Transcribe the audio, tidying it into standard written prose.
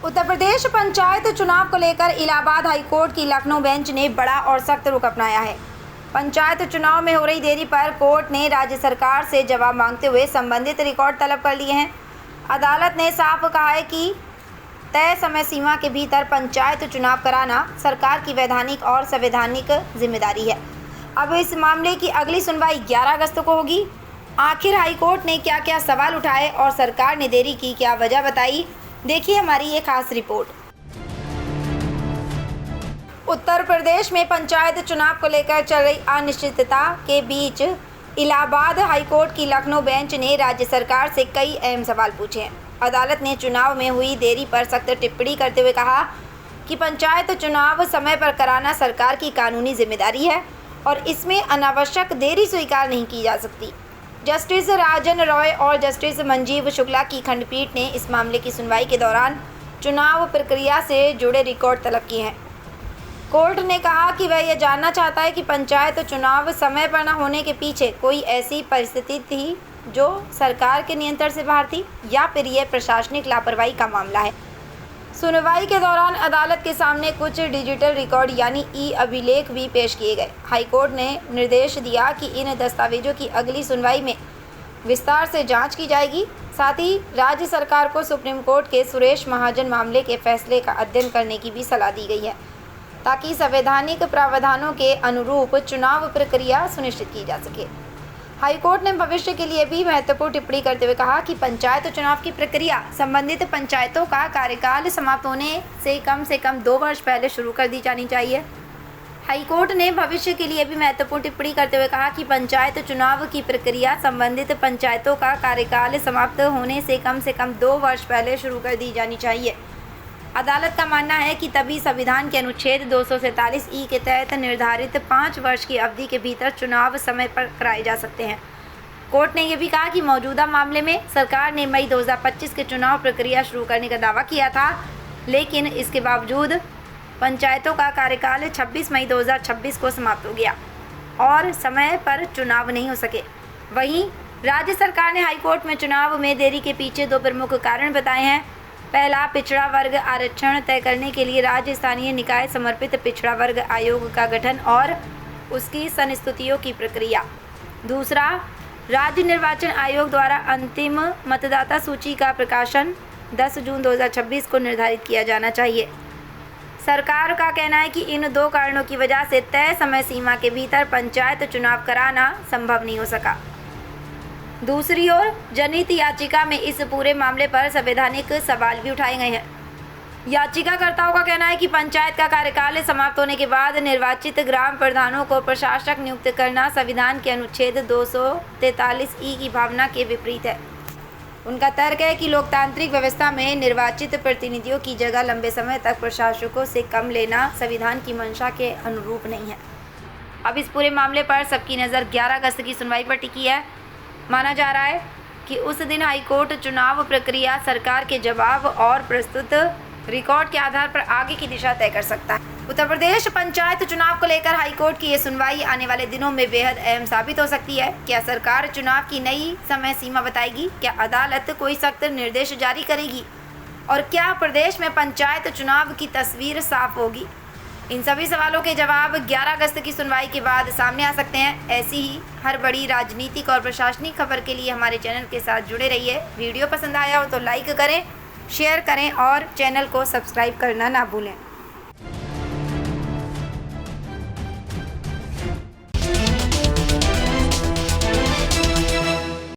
उत्तर प्रदेश पंचायत चुनाव को लेकर इलाहाबाद हाईकोर्ट की लखनऊ बेंच ने बड़ा और सख्त रुख अपनाया है। पंचायत चुनाव में हो रही देरी पर कोर्ट ने राज्य सरकार से जवाब मांगते हुए संबंधित रिकॉर्ड तलब कर लिए हैं। अदालत ने साफ कहा है कि तय समय सीमा के भीतर पंचायत चुनाव कराना सरकार की वैधानिक और संवैधानिक जिम्मेदारी है। अब इस मामले की अगली सुनवाई 11 अगस्त को होगी। आखिर हाईकोर्ट ने क्या क्या सवाल उठाए और सरकार ने देरी की क्या वजह बताई, देखिए हमारी ये खास रिपोर्ट। उत्तर प्रदेश में पंचायत चुनाव को लेकर चल रही अनिश्चितता के बीच इलाहाबाद हाईकोर्ट की लखनऊ बेंच ने राज्य सरकार से कई अहम सवाल पूछे हैं। अदालत ने चुनाव में हुई देरी पर सख्त टिप्पणी करते हुए कहा कि पंचायत चुनाव समय पर कराना सरकार की कानूनी जिम्मेदारी है और इसमें अनावश्यक देरी स्वीकार नहीं की जा सकती। जस्टिस राजन रॉय और जस्टिस मंजीव शुक्ला की खंडपीठ ने इस मामले की सुनवाई के दौरान चुनाव प्रक्रिया से जुड़े रिकॉर्ड तलब किए हैं। कोर्ट ने कहा कि वह यह जानना चाहता है कि पंचायत चुनाव समय पर न होने के पीछे कोई ऐसी परिस्थिति थी जो सरकार के नियंत्रण से बाहर थी या फिर यह प्रशासनिक लापरवाही का मामला है। सुनवाई के दौरान अदालत के सामने कुछ डिजिटल रिकॉर्ड यानी ई अभिलेख भी पेश किए गए। हाईकोर्ट ने निर्देश दिया कि इन दस्तावेजों की अगली सुनवाई में विस्तार से जांच की जाएगी। साथ ही राज्य सरकार को सुप्रीम कोर्ट के सुरेश महाजन मामले के फैसले का अध्ययन करने की भी सलाह दी गई है ताकि संवैधानिक प्रावधानों के अनुरूप चुनाव प्रक्रिया सुनिश्चित की जा सके। हाईकोर्ट ने भविष्य के लिए भी महत्वपूर्ण टिप्पणी करते हुए कहा कि पंचायत चुनाव की प्रक्रिया संबंधित पंचायतों का कार्यकाल समाप्त होने से कम 2 वर्ष पहले शुरू कर दी जानी चाहिए। हाईकोर्ट ने भविष्य के लिए भी महत्वपूर्ण टिप्पणी करते हुए कहा कि पंचायत चुनाव की प्रक्रिया संबंधित पंचायतों का कार्यकाल समाप्त होने से कम 2 वर्ष पहले शुरू कर दी जानी चाहिए। अदालत का मानना है कि तभी संविधान के अनुच्छेद 247 के तहत निर्धारित 5 वर्ष की अवधि के भीतर चुनाव समय पर कराए जा सकते हैं। कोर्ट ने यह भी कहा कि मौजूदा मामले में सरकार ने मई 2025 के चुनाव प्रक्रिया शुरू करने का दावा किया था, लेकिन इसके बावजूद पंचायतों का कार्यकाल 26 मई 2026 को समाप्त हो गया और समय पर चुनाव नहीं हो सके। वहीं राज्य सरकार ने हाईकोर्ट में चुनाव में देरी के पीछे 2 प्रमुख कारण बताए हैं। पहला, पिछड़ा वर्ग आरक्षण तय करने के लिए राज्य स्थानीय निकाय समर्पित पिछड़ा वर्ग आयोग का गठन और उसकी संस्तुतियों की प्रक्रिया। दूसरा, राज्य निर्वाचन आयोग द्वारा अंतिम मतदाता सूची का प्रकाशन 10 जून 2026 को निर्धारित किया जाना चाहिए। सरकार का कहना है कि इन 2 कारणों की वजह से तय समय सीमा के भीतर पंचायत चुनाव कराना संभव नहीं हो सका। दूसरी ओर जनहित याचिका में इस पूरे मामले पर संवैधानिक सवाल भी उठाए गए हैं। याचिकाकर्ताओं का कहना है कि पंचायत का कार्यकाल समाप्त होने के बाद निर्वाचित ग्राम प्रधानों को प्रशासक नियुक्त करना संविधान के अनुच्छेद 243 की भावना के विपरीत है। उनका तर्क है कि लोकतांत्रिक व्यवस्था में निर्वाचित प्रतिनिधियों की जगह लंबे समय तक प्रशासकों से कम लेना संविधान की मंशा के अनुरूप नहीं है। अब इस पूरे मामले पर सबकी नज़र 11 अगस्त की सुनवाई पर टिकी है। माना जा रहा है कि उस दिन हाईकोर्ट चुनाव प्रक्रिया, सरकार के जवाब और प्रस्तुत रिकॉर्ड के आधार पर आगे की दिशा तय कर सकता है। उत्तर प्रदेश पंचायत चुनाव को लेकर हाईकोर्ट की ये सुनवाई आने वाले दिनों में बेहद अहम साबित हो सकती है। क्या सरकार चुनाव की नई समय सीमा बताएगी? क्या अदालत कोई सख्त निर्देश जारी करेगी? और क्या प्रदेश में पंचायत चुनाव की तस्वीर साफ होगी? इन सभी सवालों के जवाब 11 अगस्त की सुनवाई के बाद सामने आ सकते हैं। ऐसी ही हर बड़ी राजनीतिक और प्रशासनिक खबर के लिए हमारे चैनल के साथ जुड़े रहिए। वीडियो पसंद आया हो तो लाइक करें, शेयर करें और चैनल को सब्सक्राइब करना ना भूलें।